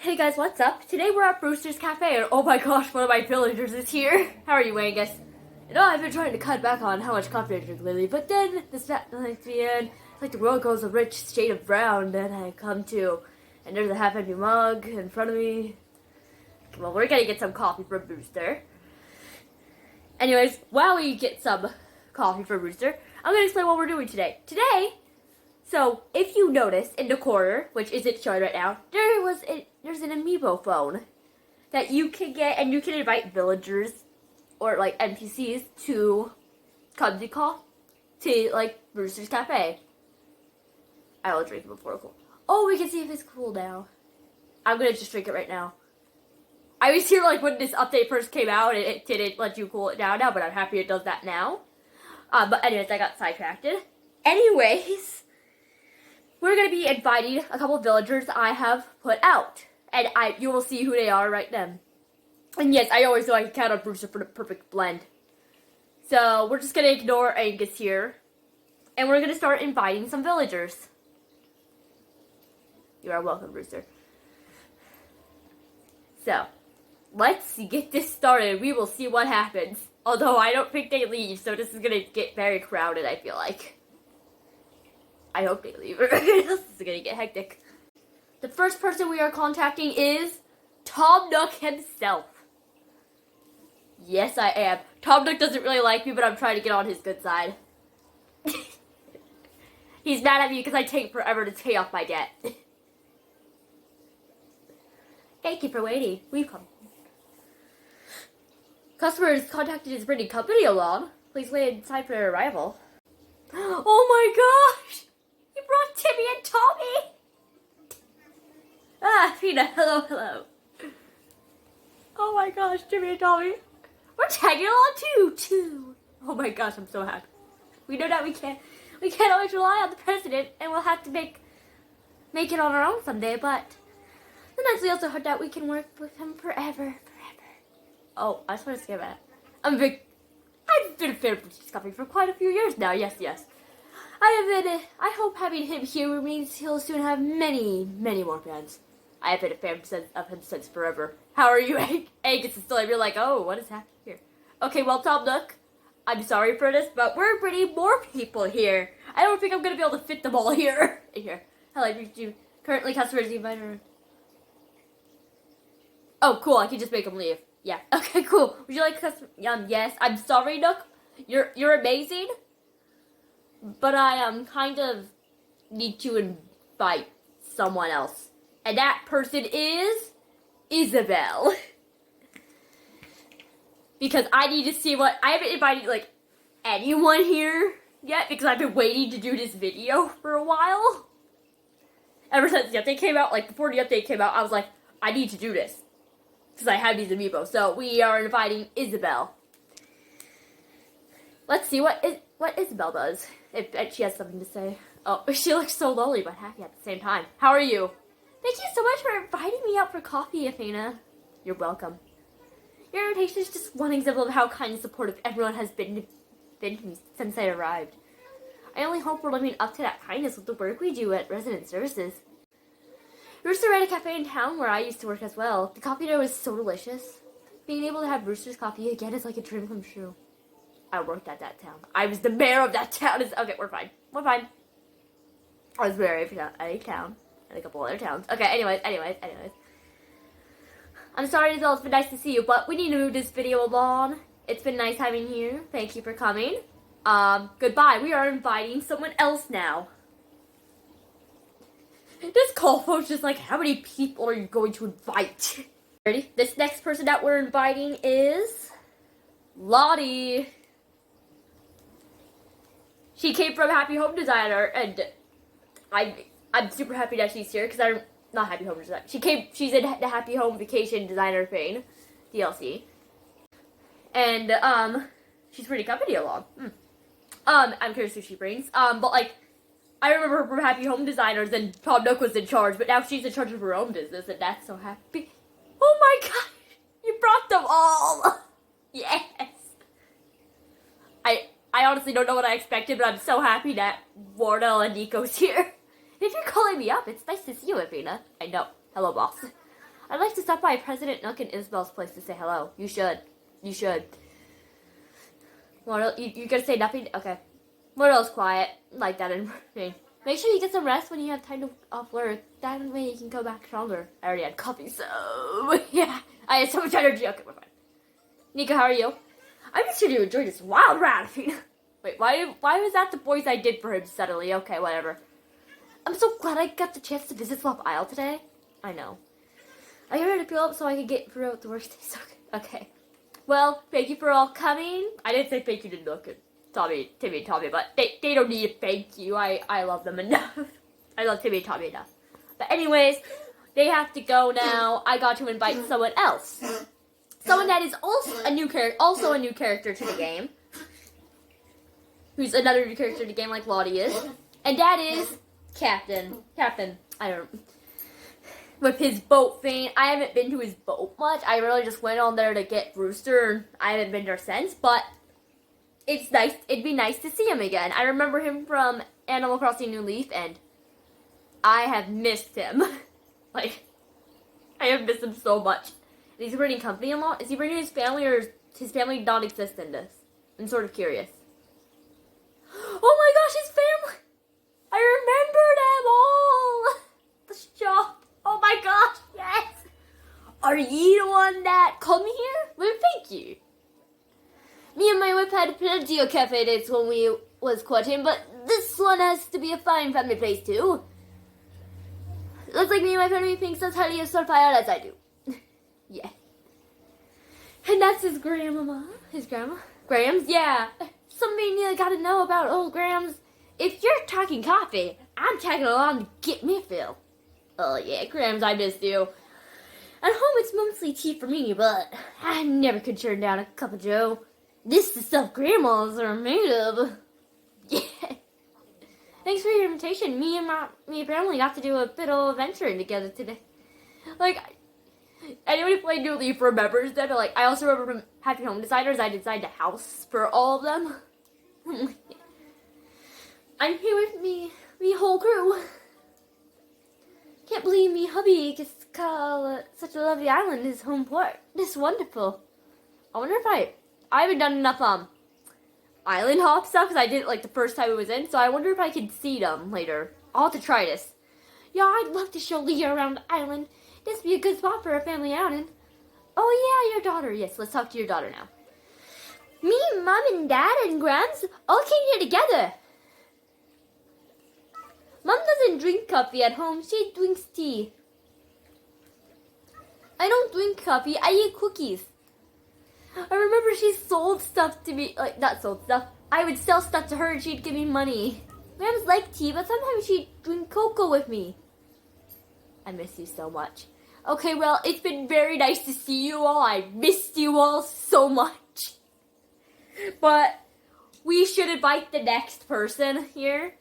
Hey guys, what's up? Today we're at Brewster's Cafe and oh my gosh, one of my villagers is here. How are you, Angus? You know, I've been trying to cut back on how much coffee I drink lately, but then the world goes a rich shade of brown, then I come to, and there's a half-empty mug in front of me. Well, we're gonna get some coffee from Brewster. Anyways, while we get some coffee from Brewster, I'm gonna explain what we're doing today. So, if you notice in the corner, which isn't showing right now, there's an amiibo phone that you can get, and you can invite villagers or like NPCs to come to like Brewster's Cafe. I will drink it before cool. Oh, we can see if it's cool now. I'm gonna just drink it right now. I was here like when this update first came out, and it didn't let you cool it down now, but I'm happy it does that now. But anyways, I got sidetracked. Anyways, we're going to be inviting a couple of villagers I have put out. And you will see who they are right then. And yes, I always know I can count on Brewster for the perfect blend. So, we're just going to ignore Angus here. And we're going to start inviting some villagers. You are welcome, Brewster. So, let's get this started. We will see what happens. Although, I don't think they leave, so this is going to get very crowded, I feel like. I hope they leave. This is gonna get hectic. The first person we are contacting is Tom Nook himself. Yes, I am. Tom Nook doesn't really like me, but I'm trying to get on his good side. He's mad at me because I take forever to pay off my debt. Thank you for waiting. We've come. Customer has contacted his printing company along. Please wait inside for their arrival. Oh my gosh! You brought Timmy and Tommy! Ah, Fina, hello. Oh my gosh, Timmy and Tommy. We're tagging along too. Oh my gosh, I'm so happy. We know that we can't always rely on the president, and we'll have to make it on our own someday, but sometimes we also hope that we can work with him forever. Oh, I just want to say that. I've been a fan of British coffee for quite a few years now, yes. I hope having him here means he'll soon have many more fans. I have been a fan of him since forever. How are you, Angus? And still, you're like, oh, what is happening here? Okay, well, Tom Nook, I'm sorry for this, but we're bringing more people here. I don't think I'm going to be able to fit them all here. Hello, you currently customers invited. Oh, cool, I can just make them leave. Yeah, okay, cool. Would you like custom? Yes, I'm sorry, Nook. You're amazing. But I kind of need to invite someone else. And that person is Isabelle. Because I need to see I haven't invited like anyone here yet because I've been waiting to do this video for a while. Ever since the update came out, like before the update came out, I was like, I need to do this. Because I have these amiibo. So we are inviting Isabelle. Let's see what Isabelle does. If she has something to say. Oh, she looks so lonely but happy at the same time. How are you? Thank you so much for inviting me out for coffee, Athena. You're welcome. Your invitation is just one example of how kind and supportive everyone has been to me since I arrived. I only hope we're living up to that kindness with the work we do at Resident Services. Brewster ran a cafe in town where I used to work as well. The coffee there was so delicious. Being able to have Brewster's coffee again is like a dream come true. I worked at that town. I was the mayor of that town. Okay, we're fine. I was mayor of a town. And a couple other towns. Okay, anyways. I'm sorry, Isabelle. It's been nice to see you, but we need to move this video along. It's been nice having you. Thank you for coming. Goodbye. We are inviting someone else now. This call phone's just like, how many people are you going to invite? Ready? This next person that we're inviting is Lottie. She came from Happy Home Designer, and I'm super happy that she's here because I'm not Happy Home Designer. She's in the Happy Home Vacation Designer thing, DLC, and she's bringing company along. I'm curious who she brings. But like, I remember her from Happy Home Designers, and Tom Nook was in charge, but now she's in charge of her own business, and that's so happy. Oh my gosh, you brought them all! Yes. I honestly don't know what I expected, but I'm so happy that Wardell and Nico's here. If you're calling me up, it's nice to see you, Athena. I know. Hello, boss. I'd like to stop by President Nook and Isabelle's place to say hello. You should. You should. What, you gonna say nothing? Okay. What else quiet? Like that in me. Make sure you get some rest when you have time to off work. That way you can go back stronger. I already had coffee, so yeah. I had so much energy. Okay, we're fine. Nico, how are you? I'm just here to enjoy this wild ride. Wait, why was that the voice I did for him suddenly? Okay, whatever. I'm so glad I got the chance to visit Swap Isle today. I know. I got to peel up so I could get through the work days. Okay. Well, thank you for all coming. I didn't say thank you to Nook and Timmy and Tommy, but they don't need a thank you. I love them enough. I love Timmy and Tommy enough. But anyways, they have to go now. I got to invite someone else. Someone that is also a new character to the game. Who's another new character to the game like Lottie is. And that is Kapp'n. I don't know. With his boat thing. I haven't been to his boat much. I really just went on there to get Brewster. I haven't been there since, but it's nice. It'd be nice to see him again. I remember him from Animal Crossing New Leaf, and I have missed him. Like, I have missed him so much. Is he bringing company a lot? Is he bringing his family, or is his family non-existent in this? I'm sort of curious. Oh my gosh, his family! I remember them all! The shop. Oh my gosh, yes! Are you the one that called me here? Well, thank you. Me and my whip had plenty of cafe dates when we was courting, but this one has to be a fine family place too. Looks like me and my family thinks as highly of Swap Isle as I do. Yeah. And that's his grandmama. His grandma? Grams? Yeah. Something you gotta know about old Grams. If you're talking coffee, I'm tagging along to get me a fill. Oh yeah, Grams, I missed you. At home it's mostly tea for me, but I never could turn down a cup of joe. This is the stuff grandmas are made of. Yeah. Thanks for your invitation. Me and family got to do a bit of adventuring together today. Like, anyone who played New Leaf remembers that, but like, I also remember from Happy Home Designers, I designed a house for all of them. I'm here with me whole crew. Can't believe me hubby gets to call such a lovely island his home port. This is wonderful. I wonder if I haven't done enough island hop stuff because I did it like the first time it was in, so I wonder if I can see them later. I'll have to try this. Yeah, I'd love to show Leah around the island. This would be a good spot for a family outing. Oh yeah, your daughter. Yes, let's talk to your daughter now. Me, Mom, and Dad, and Grams all came here together. Mom doesn't drink coffee at home. She drinks tea. I don't drink coffee. I eat cookies. I remember she sold stuff to me. Like, not sold stuff. I would sell stuff to her and she'd give me money. Grams liked tea, but sometimes she'd drink cocoa with me. I miss you so much. Okay, well, it's been very nice to see you all. I missed you all so much. But we should invite the next person here.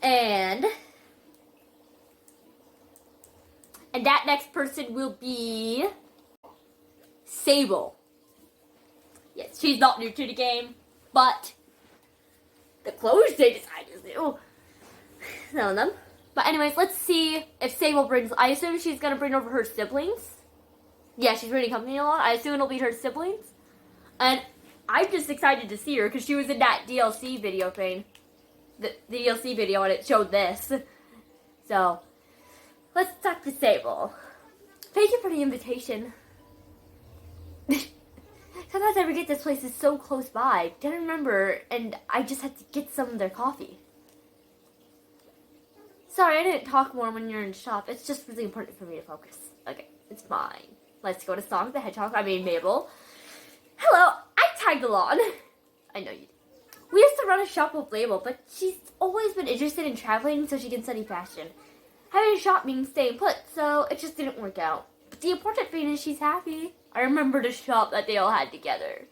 And that next person will be Sable. Yes, she's not new to the game, but the close date is kind of new. None of them. But anyways, let's see if Sable brings... I assume she's going to bring over her siblings. Yeah, she's bringing company along. I assume it'll be her siblings. And I'm just excited to see her because she was in that DLC video thing. The DLC video, and it showed this. So, let's talk to Sable. Thank you for the invitation. Sometimes I forget this place is so close by. Didn't remember, and I just had to get some of their coffee. Sorry, I didn't talk more when you're in the shop. It's just really important for me to focus. Okay, it's fine. Let's go to Sonic the Hedgehog. Mabel. Hello, I tagged along. I know you did. We used to run a shop with Label, but she's always been interested in traveling so she can study fashion. Having a shop means staying put, so it just didn't work out. But the important thing is she's happy. I remember the shop that they all had together.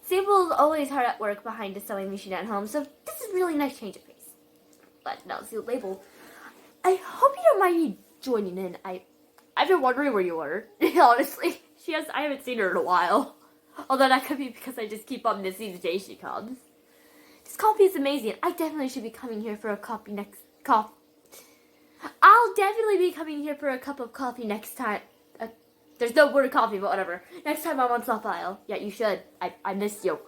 Sable's always hard at work behind the sewing machine at home, so this is a really nice change of pace. But now, see Label. I hope you don't mind me joining in. I've been wondering where you were, honestly. I haven't seen her in a while. Although that could be because I just keep on missing the day she comes. This coffee is amazing. I definitely should be coming here for a coffee next. I'll definitely be coming here for a cup of coffee next time. There's no word coffee, but whatever. Next time I'm on Soft Isle. Yeah, you should. I miss you.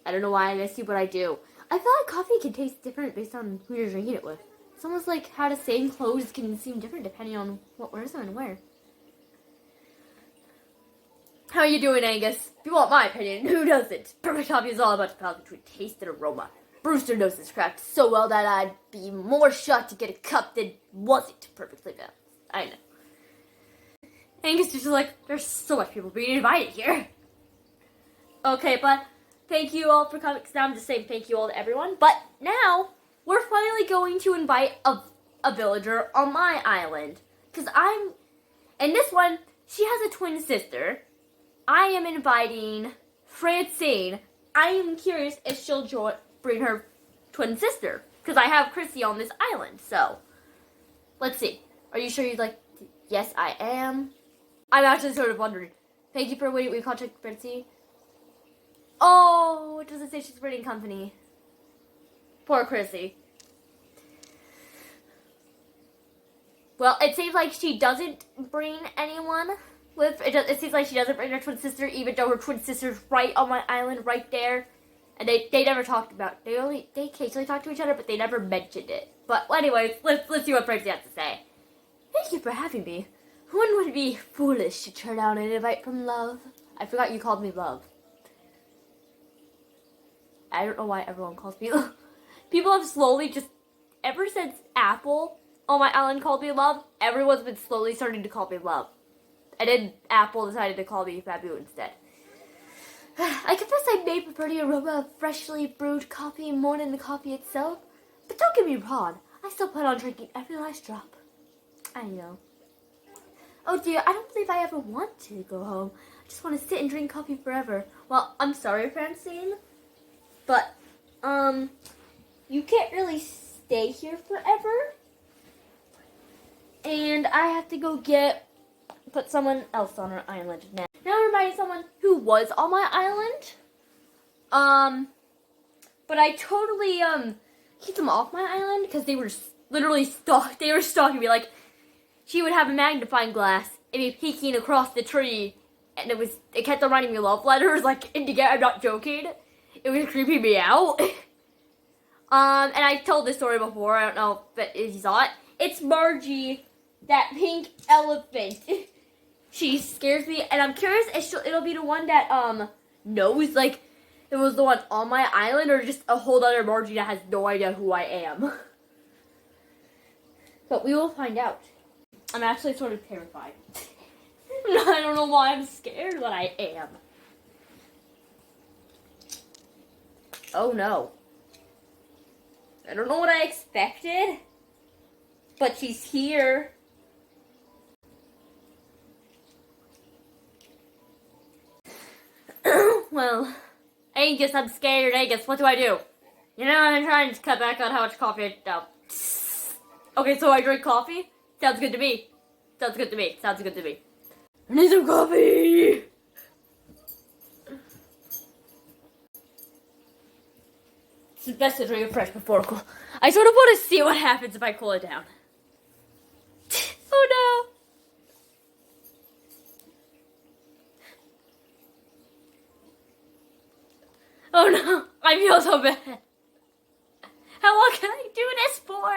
I don't know why I miss you, but I do. I feel like coffee can taste different based on who you're drinking it with. It's almost like how the same clothes can seem different depending on what person and where. How are you doing, Angus? If you want my opinion, who doesn't? Perfect coffee is all about the balance between taste and aroma. Brewster knows this craft so well that I'd be more shocked to get a cup than wasn't perfectly balanced. I know. Angus is just like, there's so much people being invited here. Okay, but thank you all for coming. Now I'm just saying thank you all to everyone. But now, we're finally going to invite a villager on my island. Because and this one, she has a twin sister. I am inviting Francine. I am curious if she'll bring her twin sister. Because I have Chrissy on this island, so. Let's see. Are you sure you'd like to? Yes, I am. I'm actually sort of wondering. Thank you for waiting. We contact Francine. Oh, it doesn't say she's bringing company. Poor Chrissy. Well, it seems like she doesn't bring anyone with. It seems like she doesn't bring her twin sister, even though her twin sister's right on my island, right there. And they never talked about it. They occasionally talk to each other, but they never mentioned it. But anyways, let's see what Francine has to say. Thank you for having me. One would be foolish to turn down an invite from love. I forgot you called me love. I don't know why everyone calls me love. People have slowly just, ever since Apple on my island called me love, everyone's been slowly starting to call me love. And then Apple decided to call me Babu instead. I confess I may prefer the aroma of freshly brewed coffee more than the coffee itself. But don't get me wrong, I still plan on drinking every last drop. I know. Oh dear, I don't believe I ever want to go home. I just want to sit and drink coffee forever. Well, I'm sorry, Francine. But, you can't really stay here forever. And I have to go put someone else on our island now. Now I'm inviting someone who was on my island. But I totally, kicked them off my island because they were literally stalking me. Like, she would have a magnifying glass and be peeking across the tree. And it kept on writing me love letters, like, I'm not joking. It was creeping me out. And I told this story before. I don't know if you saw it. It's Margie, that pink elephant. She scares me, and I'm curious if it'll be the one that knows, like, it was the one on my island, or just a whole other Margie that has no idea who I am. But we will find out. I'm actually sort of terrified. I don't know why I'm scared, but I am. Oh no. I don't know what I expected, but she's here. Well, Angus, I'm scared. Angus, what do I do? You know, I'm trying to cut back on how much coffee I no. Okay, so I drink coffee? Sounds good to me. Sounds good to me. Sounds good to me. I need some coffee! It's best to drink it fresh before cool. I sort of want to see what happens if I cool it down. Oh no! Oh no! I feel so bad. How long can I do this for?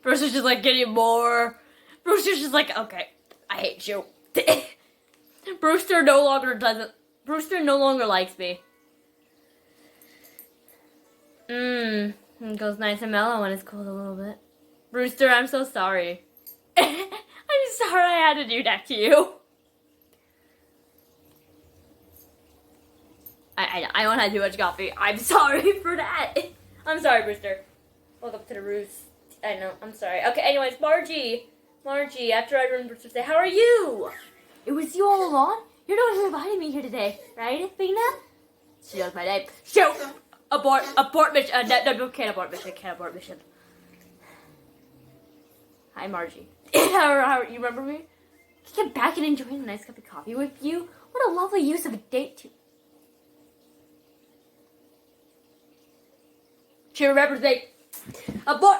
Brewster's just like getting more. Brewster's just like, okay, I hate you. Brewster no longer likes me. It goes nice and mellow when it's cooled a little bit. Brewster, I'm so sorry. I'm sorry I had to do that to you. I don't have too much coffee. I'm sorry for that. I'm sorry, Brewster. Welcome to the roost. I know, I'm sorry. Okay, anyways, Margie, after I run Brewster, say, how are you? It was you all along? You're the one who invited me here today, right, Bina? She knows my name. Shoot! Abort mission. No, can't abort mission. Hi, Margie. How you remember me? Get back and enjoying a nice cup of coffee with you. What a lovely use of a date to. She remembers me. Abort!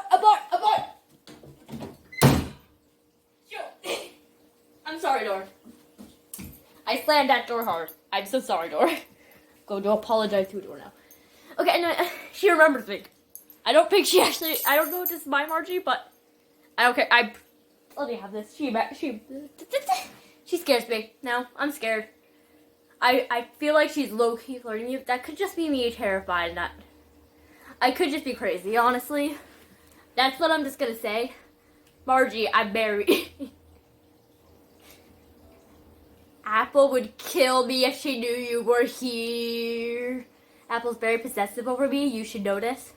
I'm sorry, door. I slammed that door hard. I'm so sorry, door. Go to apologize to a door now. Okay, and she remembers me. I don't think she actually, I don't know if this is my Margie, but I don't care. Let me have this. She scares me. Now, I'm scared. I feel like she's low-key flirting me. That could just be me terrified. Not. I could just be crazy, honestly. That's what I'm just gonna say. Margie, I'm married. Apple would kill me if she knew you were here. Apple's very possessive over me. You should know this.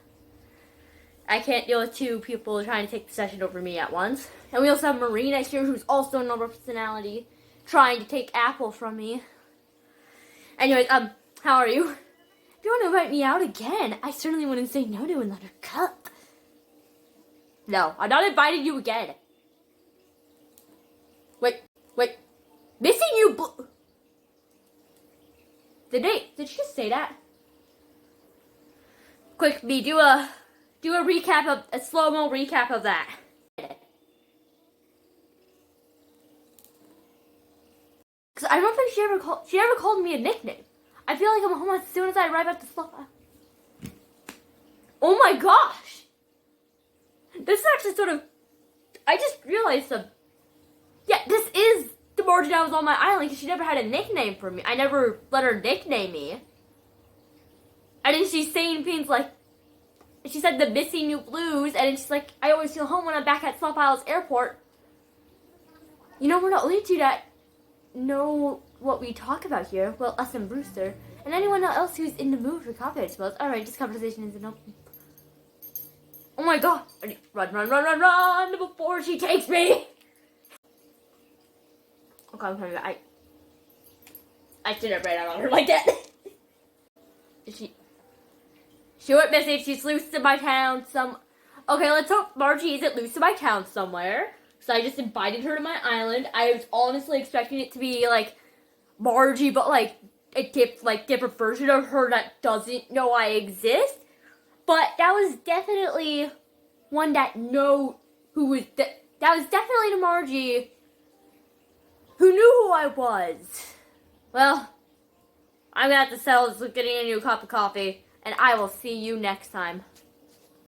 I can't deal with two people trying to take possession over me at once. And we also have Marina here, who's also a number personality, trying to take Apple from me. Anyways, how are you? If you want to invite me out again, I certainly wouldn't say no to another cup. No, I'm not inviting you again. Wait. Missing you Did she just say that? Quick, me, do a recap of, a slow-mo recap of that. Because I don't think she ever called me a nickname. I feel like I'm home as soon as I arrive at the spot. Oh my gosh! This is actually sort of, I just realized yeah, this is the Margie that was on my island because she never had a nickname for me. I never let her nickname me. And then she's saying things like, she said the missing new blues, and then she's like, I always feel home when I'm back at Swamp Isles Airport. You know, we're the only two that know what we talk about here. Well, us and Brewster. And anyone else who's in the mood for coffee, I suppose. Alright, this conversation isn't open. Oh my god! Run before she takes me! Okay, I'm coming back. I shouldn't have ran out on her like that. She went missing. She's loose in my town. Okay, let's hope Margie isn't loose in my town somewhere. So I just invited her to my island. I was honestly expecting it to be like Margie, but like a different version of her that doesn't know I exist. But that was definitely one that was definitely the Margie who knew who I was. Well, I'm gonna have to settle this with getting a new cup of coffee. And I will see you next time.